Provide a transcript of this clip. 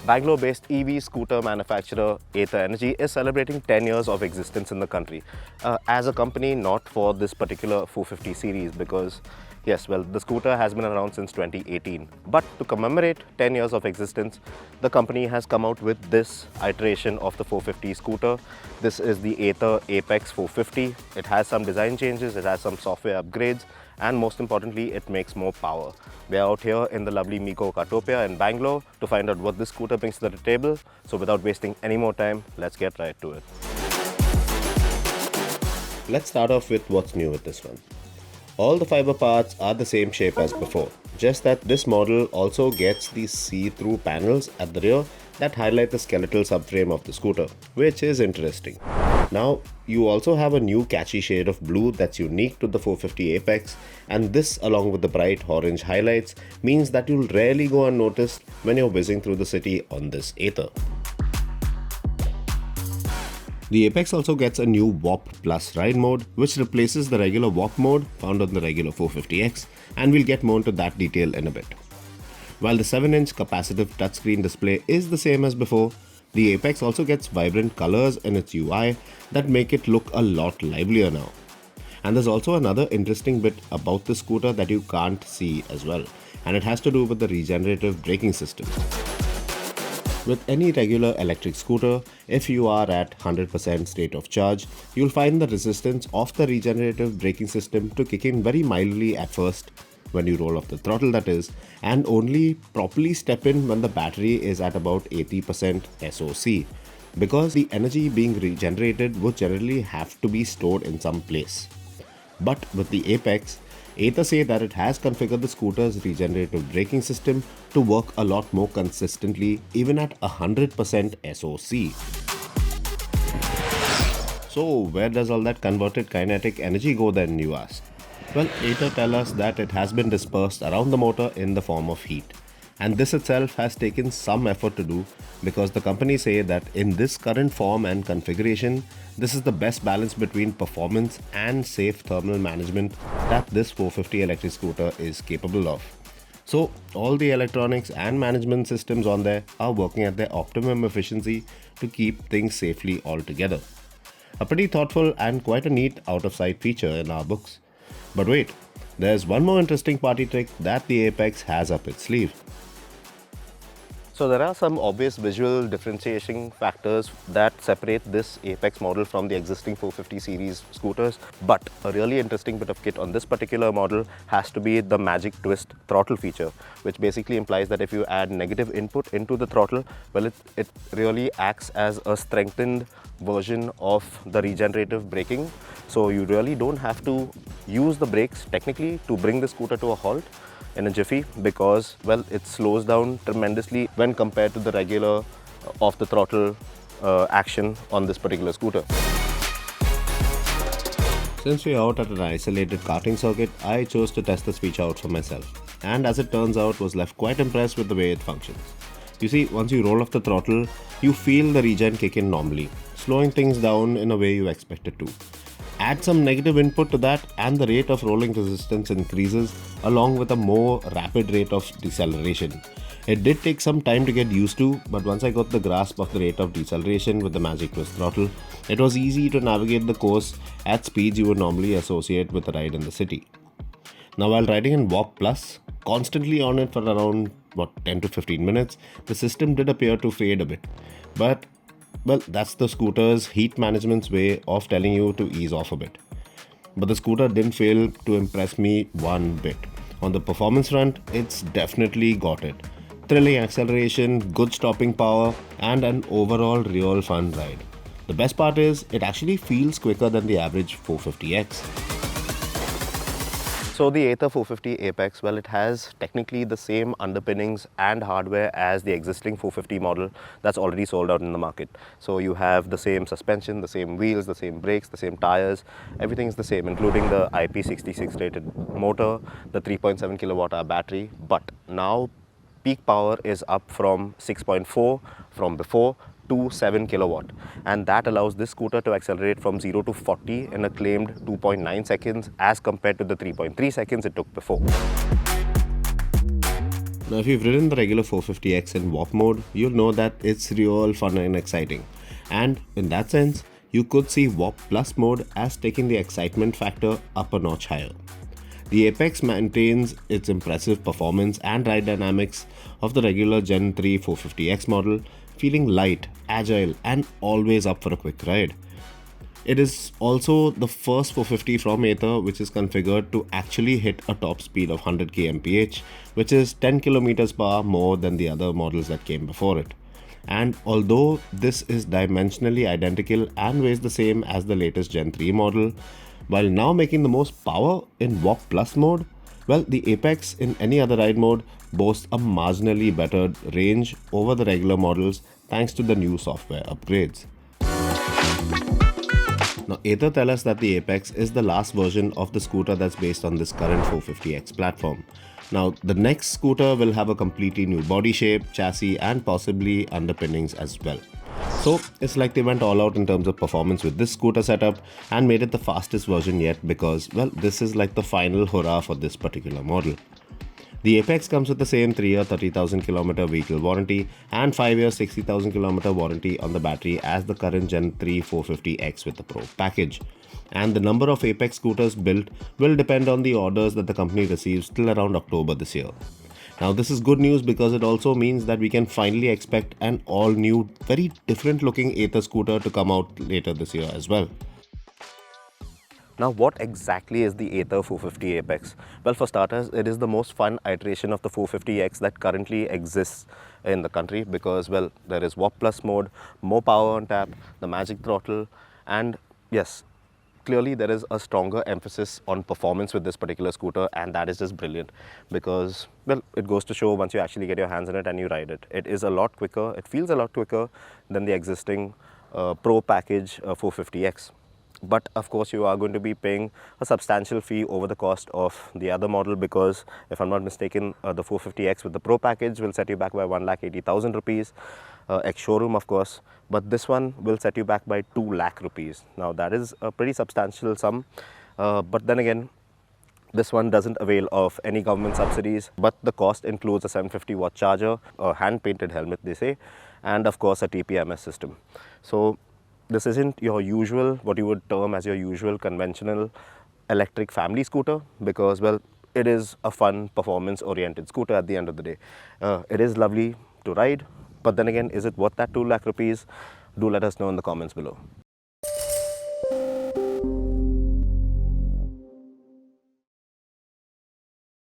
Bangalore-based EV scooter manufacturer Ather Energy is celebrating 10 years of existence in the country. As a company, not for this particular 450 series because, yes, well, the scooter has been around since 2018. But to commemorate 10 years of existence, the company has come out with this iteration of the 450 scooter. This is the Ather Apex 450. It has some design changes, it has some software upgrades, and most importantly, it makes more power. We are out here in the lovely Miko Katopia in Bangalore to find out what this scooter brings to the table. So without wasting any more time, let's get right to it. Let's start off with what's new with this one. All the fiber parts are the same shape as before, just that this model also gets these see-through panels at the rear that highlight the skeletal subframe of the scooter, which is interesting. Now, you also have a new catchy shade of blue that's unique to the 450 Apex, and this along with the bright orange highlights means that you'll rarely go unnoticed when you're whizzing through the city on this Ather. The Apex also gets a new Warp+ ride mode, which replaces the regular Warp mode found on the regular 450X, and we'll get more into that detail in a bit. While the 7-inch capacitive touchscreen display is the same as before, the Apex also gets vibrant colors in its UI that make it look a lot livelier now. And there's also another interesting bit about the scooter that you can't see as well, and it has to do with the regenerative braking system. With any regular electric scooter, if you are at 100% state of charge, you'll find the resistance of the regenerative braking system to kick in very mildly at first, when you roll off the throttle that is, and only properly step in when the battery is at about 80% SOC, because the energy being regenerated would generally have to be stored in some place. But with the Apex, Ather say that it has configured the scooter's regenerative braking system to work a lot more consistently even at 100% SOC. So where does all that converted kinetic energy go then, you ask? Well, Ather tell us that it has been dispersed around the motor in the form of heat. And this itself has taken some effort to do because the company say that in this current form and configuration, this is the best balance between performance and safe thermal management that this 450 electric scooter is capable of. So all the electronics and management systems on there are working at their optimum efficiency to keep things safely all together. A pretty thoughtful and quite a neat out-of-sight feature in our books. But wait, there's one more interesting party trick that the Apex has up its sleeve. So there are some obvious visual differentiation factors that separate this Apex model from the existing 450 series scooters, but a really interesting bit of kit on this particular model has to be the magic twist throttle feature, which basically implies that if you add negative input into the throttle, well, it really acts as a strengthened version of the regenerative braking. So you really don't have to use the brakes technically to bring the scooter to a halt in a jiffy because, well, it slows down tremendously when compared to the regular off the throttle action on this particular scooter. Since we're out at an isolated karting circuit, I chose to test this feature out for myself, and as it turns out was left quite impressed with the way it functions. You see, once you roll off the throttle, you feel the regen kick in normally, slowing things down in a way you expect it to. Add some negative input to that and the rate of rolling resistance increases along with a more rapid rate of deceleration. It did take some time to get used to, but once I got the grasp of the rate of deceleration with the magic twist throttle, it was easy to navigate the course at speeds you would normally associate with a ride in the city. Now while riding in Warp+, constantly on it for around 10 to 15 minutes, the system did appear to fade a bit. But well, that's the scooter's heat management's way of telling you to ease off a bit. But the scooter didn't fail to impress me one bit. On the performance front, it's definitely got it. Thrilling acceleration, good stopping power, and an overall real fun ride. The best part is, it actually feels quicker than the average 450X. So the Ather 450 Apex, well, it has technically the same underpinnings and hardware as the existing 450 model that's already sold out in the market. So you have the same suspension, the same wheels, the same brakes, the same tires, everything is the same, including the IP66 rated motor, the 3.7 kilowatt hour battery. But now peak power is up from 6.4 from before to 7 kilowatt, and that allows this scooter to accelerate from 0 to 40 in a claimed 2.9 seconds as compared to the 3.3 seconds it took before. Now, if you've ridden the regular 450X in Warp mode, you'll know that it's real fun and exciting. And in that sense, you could see Warp+ mode as taking the excitement factor up a notch higher. The Apex maintains its impressive performance and ride dynamics of the regular Gen 3 450X model, feeling light, agile, and always up for a quick ride. It is also the first 450 from Ather which is configured to actually hit a top speed of 100 kmph, which is 10 km per hour more than the other models that came before it. And although this is dimensionally identical and weighs the same as the latest Gen 3 model, while now making the most power in Warp+ mode, well, the Apex in any other ride mode boasts a marginally better range over the regular models thanks to the new software upgrades. Now, Ather tell us that the Apex is the last version of the scooter that's based on this current 450X platform. Now, the next scooter will have a completely new body shape, chassis, and possibly underpinnings as well. So, it's like they went all out in terms of performance with this scooter setup and made it the fastest version yet because, well, this is like the final hurrah for this particular model. The Apex comes with the same 3-year 30,000 km vehicle warranty and 5-year 60,000 km warranty on the battery as the current Gen 3 450X with the Pro package. And the number of Apex scooters built will depend on the orders that the company receives till around October this year. Now, this is good news because it also means that we can finally expect an all-new, very different looking Ather scooter to come out later this year as well. Now, what exactly is the Ather 450 Apex? Well, for starters, it is the most fun iteration of the 450X that currently exists in the country because, well, there is Warp+ mode, more power on tap, the magic throttle, and yes, clearly there is a stronger emphasis on performance with this particular scooter, and that is just brilliant because, well, it goes to show once you actually get your hands on it and you ride it. It is a lot quicker, it feels a lot quicker than the existing Pro package 450X. But of course, you are going to be paying a substantial fee over the cost of the other model because, if I'm not mistaken, the 450X with the Pro package will set you back by 1,80,000 rupees, ex-showroom of course, but this one will set you back by 2 lakh rupees. Now, that is a pretty substantial sum, but then again, this one doesn't avail of any government subsidies, but the cost includes a 750-watt charger, a hand-painted helmet they say, and of course a TPMS system. So, this isn't your usual, what you would term as your usual conventional electric family scooter because, well, it is a fun, performance-oriented scooter at the end of the day. It is lovely to ride, but then again, is it worth that 2 lakh rupees? Do let us know in the comments below.